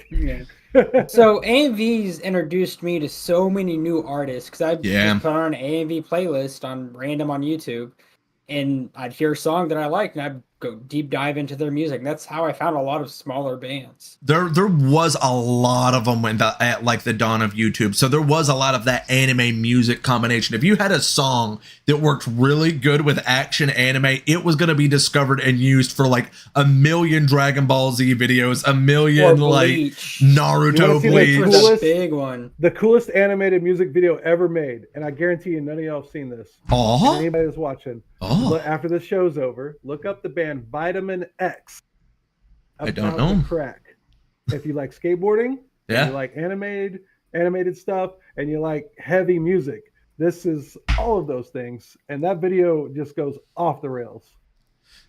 So AMVs introduced me to so many new artists because I put on an AMV playlist on random on YouTube, and I'd hear a song that I liked, and I'd go deep dive into their music. And that's how I found a lot of smaller bands. There was a lot of them at like the dawn of YouTube. So there was a lot of that anime music combination. If you had a song that worked really good with action anime, it was going to be discovered and used for like a million Dragon Ball Z videos, a million like Naruto Bleach. The big one. The coolest animated music video ever made. And I guarantee you none of y'all have seen this. Anybody that's watching. After the show's over, look up the band Vitamin X. I don't know. Crack. If you like skateboarding, you like animated stuff, and you like heavy music, this is all of those things. And that video just goes off the rails.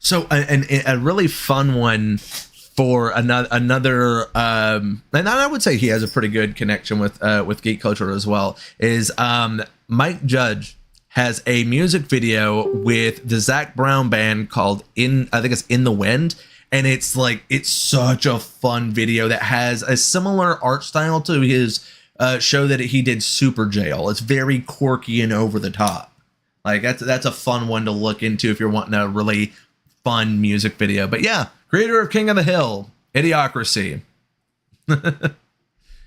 So a really fun one for another and I would say he has a pretty good connection with geek culture as well, is Mike Judge has a music video with the Zac Brown band called I think it's In the Wind. And it's such a fun video that has a similar art style to his show that he did, Super Jail. It's very quirky and over the top. Like that's a fun one to look into if you're wanting a really fun music video. But yeah, creator of King of the Hill, Idiocracy.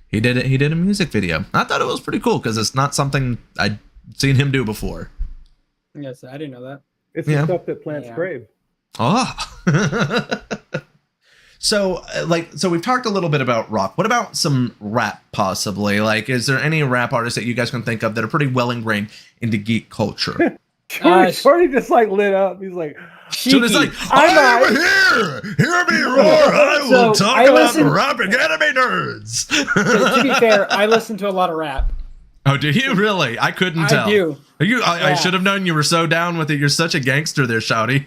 He did a music video. I thought it was pretty cool because it's not something I'd seen him do before. Yes, I didn't know that. It's the stuff that plants crave. So we've talked a little bit about rock. What about some rap possibly? Like, is there any rap artists that you guys can think of that are pretty well ingrained into geek culture? Shorty just like lit up. He's like, so it's like, I'm over here. Hear me roar. I will talk about the rapping anime nerds. To be fair, I listen to a lot of rap. Oh, do you really? I couldn't tell. I do. I should have known you were so down with it. You're such a gangster there, Shouty.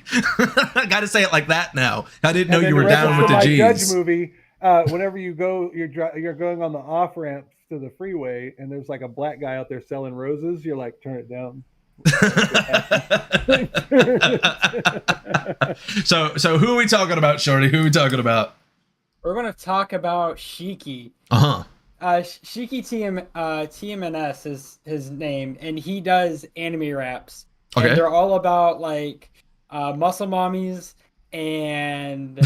I got to say it like that now. I didn't know you were down with the G's. Judge movie. Whenever you go, you're going on the off ramp to the freeway and there's like a black guy out there selling roses, you're like, turn it down. So who are we talking about, Shorty? Who are we talking about? We're gonna talk about Shiki. Uh-huh. Shiki TMNS is his name, and he does anime raps. Okay. And they're all about like muscle mommies and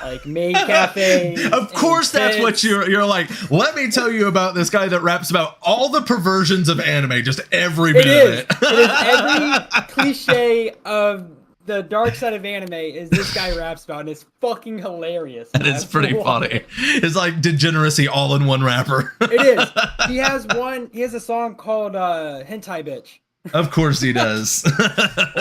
like maid cafes. Of course, that's what you're like. Let me tell you about this guy that raps about all the perversions of anime, just every bit of it. It is every cliche of the dark side of anime is this guy raps about, and it's fucking hilarious. And it's pretty funny. It's like degeneracy all in one rapper. It is. He has a song called Hentai Bitch. Of course he does.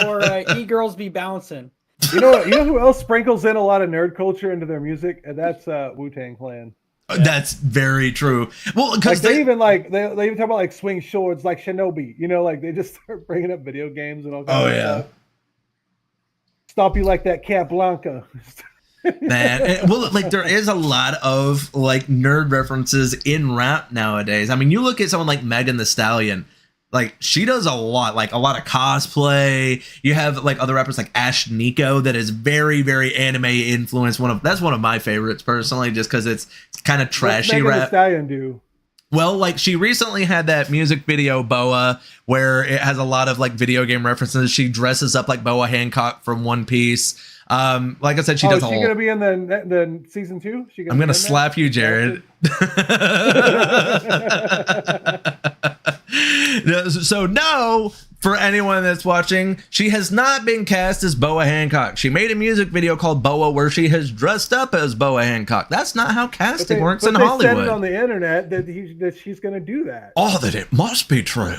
Or E-Girls Be Bouncing. You know who else sprinkles in a lot of nerd culture into their music? And that's Wu-Tang Clan. That's very true. Well, because like they even talk about like swing swords, like Shinobi. You know, like they just start bringing up video games and all kinds of stuff. Stop you like that Cat Blanca. Man, well, like there is a lot of like nerd references in rap nowadays. I mean, you look at someone like Megan Thee Stallion. Like she does a lot of cosplay. You have like other rappers like Ash Nico that is very, very anime influenced. That's one of my favorites personally, just because it's kind of trashy rap. Megan Thee Stallion do? Well, like she recently had that music video Boa where it has a lot of like video game references. She dresses up like Boa Hancock from One Piece. Like I said, she does. Is she gonna be in the season 2? I'm gonna slap you, Jared. So no, for anyone that's watching, she has not been cast as Boa Hancock. She made a music video called Boa where she has dressed up as Boa Hancock. That's not how casting works in Hollywood. They said it on the internet that she's going to do that. Oh, that it must be true.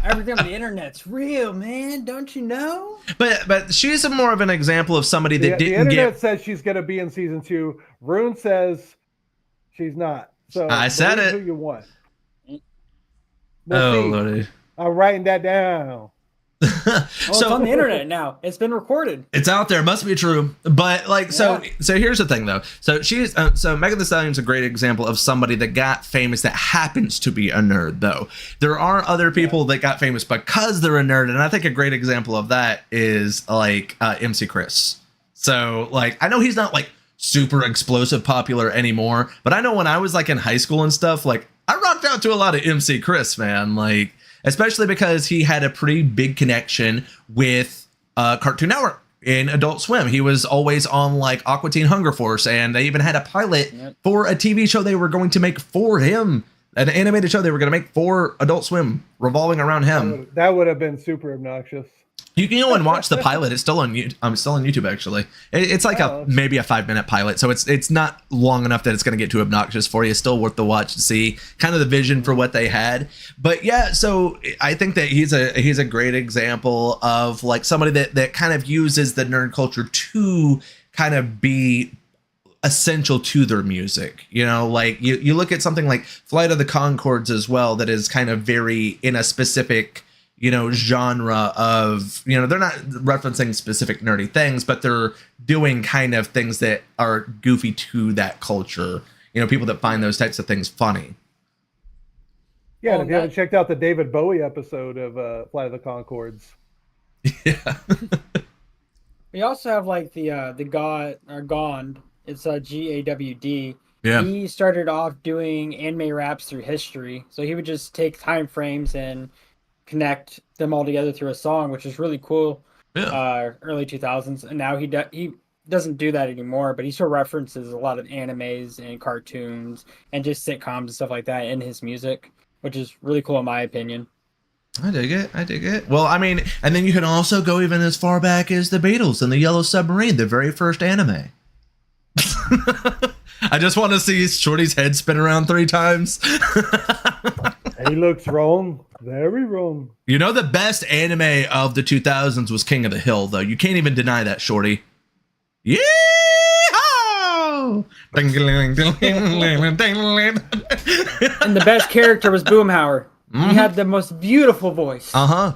Everything on the internet's real, man. Don't you know? But she's more of an example of somebody that didn't the internet says she's going to be in season 2. Rune says she's not. So I said it. Who you want? Lordy. I'm writing that down. It's on the internet now. It's been recorded. It's out there. Must be true. But like, so here's the thing though. So she's so Megan Thee Stallion's a great example of somebody that got famous that happens to be a nerd though. There are other people that got famous because they're a nerd, and I think a great example of that is like MC Chris. So like, I know he's not like super explosive popular anymore, but I know when I was like in high school and stuff, like I rocked out to a lot of MC Chris, man. Like, especially because he had a pretty big connection with Cartoon Network in Adult Swim. He was always on like Aqua Teen Hunger Force, and they even had a pilot for a TV show they were going to make for him, an animated show they were going to make for Adult Swim revolving around him. That would have been super obnoxious. You can go and watch the pilot. It's still on YouTube. I'm still on YouTube actually. It's like maybe a 5-minute pilot, so it's not long enough that it's going to get too obnoxious for you. It's still worth the watch to see kind of the vision for what they had. But yeah, so I think that he's a great example of like somebody that kind of uses the nerd culture to kind of be essential to their music. You know, like you look at something like Flight of the Conchords as well, that is kind of very in a specific, you know, genre of, you know, they're not referencing specific nerdy things, but they're doing kind of things that are goofy to that culture. You know, people that find those types of things funny. Yeah, and if you haven't checked out the David Bowie episode of Flight of the Conchords. Yeah. We also have like the Gond. It's GAWD. Yeah. He started off doing anime raps through history. So he would just take time frames and connect them all together through a song, which is really cool. Yeah. Early 2000s, and now he doesn't do that anymore, but he still references a lot of animes and cartoons and just sitcoms and stuff like that in his music, which is really cool in my opinion. I dig it. Well, I mean, and then you can also go even as far back as the Beatles and the Yellow Submarine, the very first anime. I just want to see Shorty's head spin around 3 times. He looks wrong. Very wrong. You know, the best anime of the 2000s was King of the Hill, though. You can't even deny that, Shorty. Yeah! And the best character was Boomhauer. He had the most beautiful voice. Uh-huh.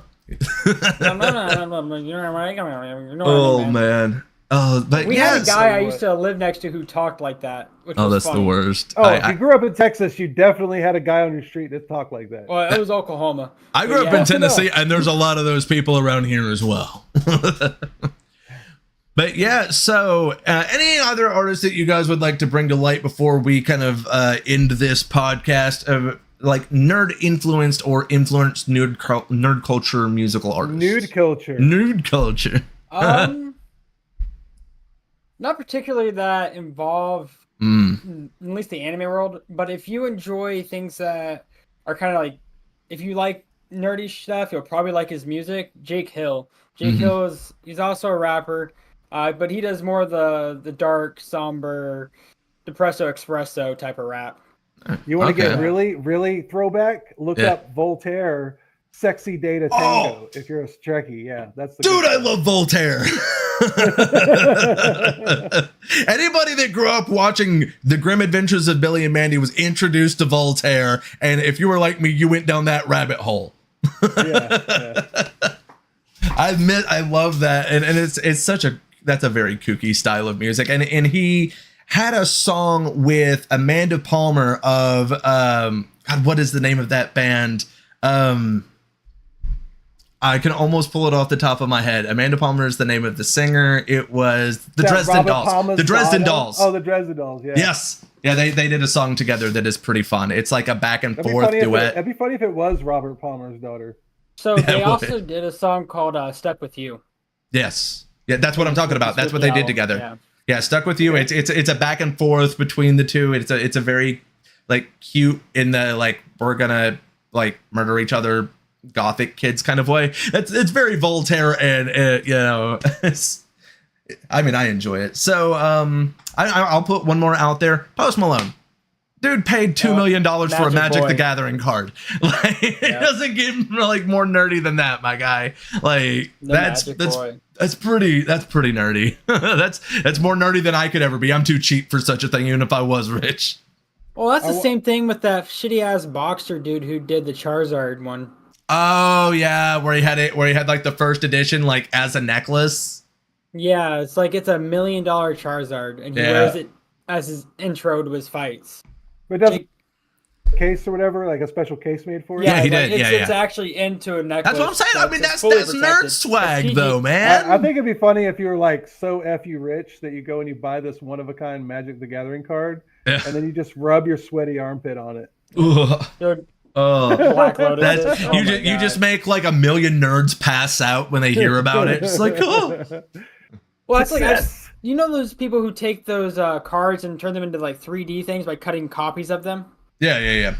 Oh, man. Oh, but We yeah, had a guy I used to live next to who talked like that. Which oh, was that's funny. the worst. Oh, if you grew up in Texas, you definitely had a guy on your street that talked like that. Well, it was Oklahoma. I grew But up yeah. in Tennessee, and there's a lot of those people around here as well. But yeah, so any other artists that you guys would like to bring to light before we kind of end this podcast of like nerd influenced or influenced nerd culture musical artists? Nude culture. Not particularly that involve at least the anime world, but if you enjoy things that are kind of like, if you like nerdy stuff, you'll probably like his music. Jake Hill. Jake Hill he's also a rapper, but he does more of the dark, somber, depresso espresso type of rap. You want to get really, really throwback? Look up Voltaire, Sexy Data Tango. If you're a Trekkie, yeah, that's the dude. I love Voltaire. Anybody that grew up watching The Grim Adventures of Billy and Mandy was introduced to Voltaire, and if you were like me, you went down that rabbit hole. I admit, I love that, and it's such a that's a very kooky style of music, and he had a song with Amanda Palmer of God, what is the name of that band? I can almost pull it off the top of my head. Amanda Palmer is the name of the singer. It was the Dresden Dolls. The Dresden Dolls. Oh, the Dresden Dolls. Yeah. Yes. Yeah, they did a song together that is pretty fun. It's like a back and forth duet. It'd be funny if it was Robert Palmer's daughter. So they also did a song called "Stuck with You." Yes. Yeah, that's what I'm talking about. That's what they did together. Yeah, Stuck with You. It's a back and forth between the two. It's a very like cute in the like we're gonna like murder each other gothic kids kind of way. It's very Voltaire, and you know, I mean, I enjoy it. So I'll put one more out there. Post Malone. Dude paid $2 million for a Magic the Gathering card. Like it doesn't get like more nerdy than that, my guy. Like that's pretty nerdy. that's more nerdy than I could ever be. I'm too cheap for such a thing, even if I was rich. Well, that's the same thing with that shitty ass boxer dude who did the Charizard one. Oh yeah, where he had like the first edition like as a necklace. Yeah, it's like it's $1 million Charizard, and he wears it as his intro to his fights. But doesn't case or whatever, like a special case made for it? Yeah, he did. It's actually into a necklace. That's what I'm saying. I mean, that's nerd swag, though, man. I think it'd be funny if you were like so F you rich that you go and you buy this one of a kind Magic the Gathering card, and then you just rub your sweaty armpit on it. Dude, Black Lotus. You just make like 1 million nerds pass out when they hear about it. It's like, oh. Well, it's like you know those people who take those cards and turn them into like 3D things by cutting copies of them? Yeah.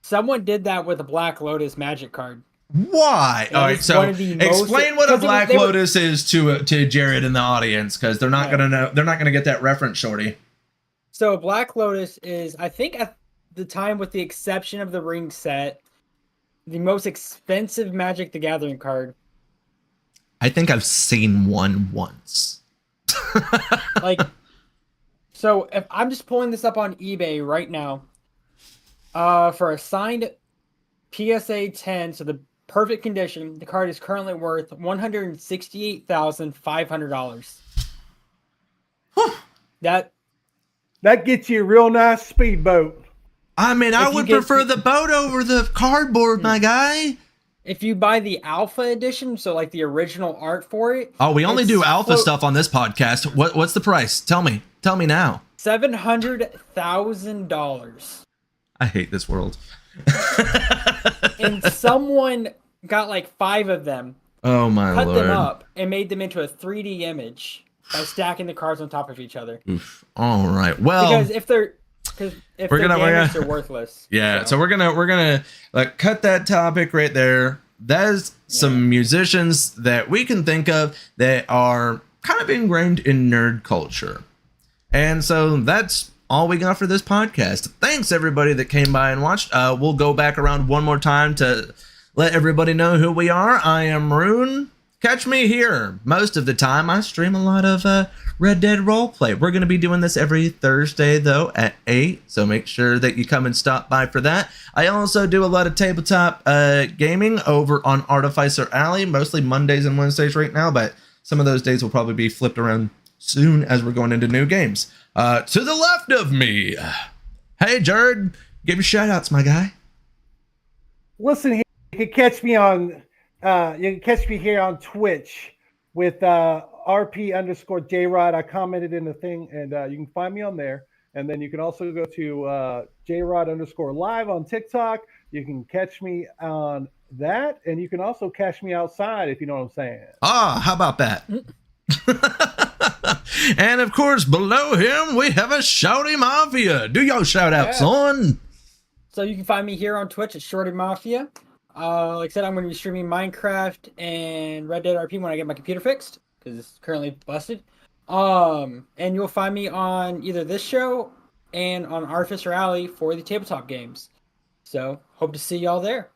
Someone did that with a Black Lotus Magic card. Why? All right, so explain what a Black Lotus is to Jared in the audience, because they're not gonna know. They're not gonna get that reference, shorty. So Black Lotus is, I think, at the time, with the exception of the ring set, the most expensive Magic the Gathering card. I think I've seen one once. Like, so if I'm just pulling this up on eBay right now, for a signed PSA 10, so the perfect condition, the card is currently worth $168,500. That gets you a real nice speedboat. I mean, I would prefer the boat over the cardboard, my guy. If you buy the Alpha edition, so like the original art for it. Oh, we only do Alpha stuff on this podcast. What's the price? Tell me now. $700,000. I hate this world. And someone got like 5 of them. Oh my lord! Cut them up and made them into a 3D image by stacking the cards on top of each other. Oof. All right. Well, because if they're damaged, they're worthless. Yeah. So we're gonna like cut that topic right there. There's some musicians that we can think of that are kind of ingrained in nerd culture, and so that's all we got for this podcast. Thanks everybody that came by and watched. We'll go back around one more time to let everybody know who we are. I am Rune. Catch me here most of the time. I stream a lot of Red Dead roleplay. We're going to be doing this every Thursday though at 8, so make sure that you come and stop by for that. I also do a lot of tabletop gaming over on Artificer Alley, mostly Mondays and Wednesdays right now, but some of those days will probably be flipped around soon as we're going into new games. To the left of me, hey Jared, give your shout outs, my guy. Listen here, you can catch me here on Twitch with RP_JRod. I commented in the thing, and you can find me on there. And then you can also go to JRod_live on TikTok. You can catch me on that, and you can also catch me outside, if you know what I'm saying. How about that? And of course, below him, we have a Shouty Mafia. Do your shout out, son. So you can find me here on Twitch at Shorty Mafia. Like I said, I'm going to be streaming Minecraft and Red Dead RP when I get my computer fixed, because it's currently busted. And you'll find me on either this show and on Artificer Alley for the tabletop games. So hope to see y'all there.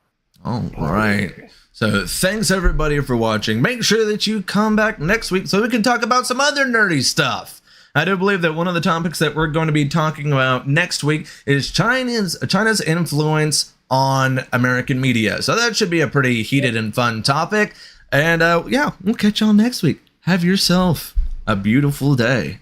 All right. So thanks everybody for watching. Make sure that you come back next week so we can talk about some other nerdy stuff. I do believe that one of the topics that we're going to be talking about next week is China's influence on American media. So that should be a pretty heated and fun topic. And yeah, we'll catch y'all next week. Have yourself a beautiful day.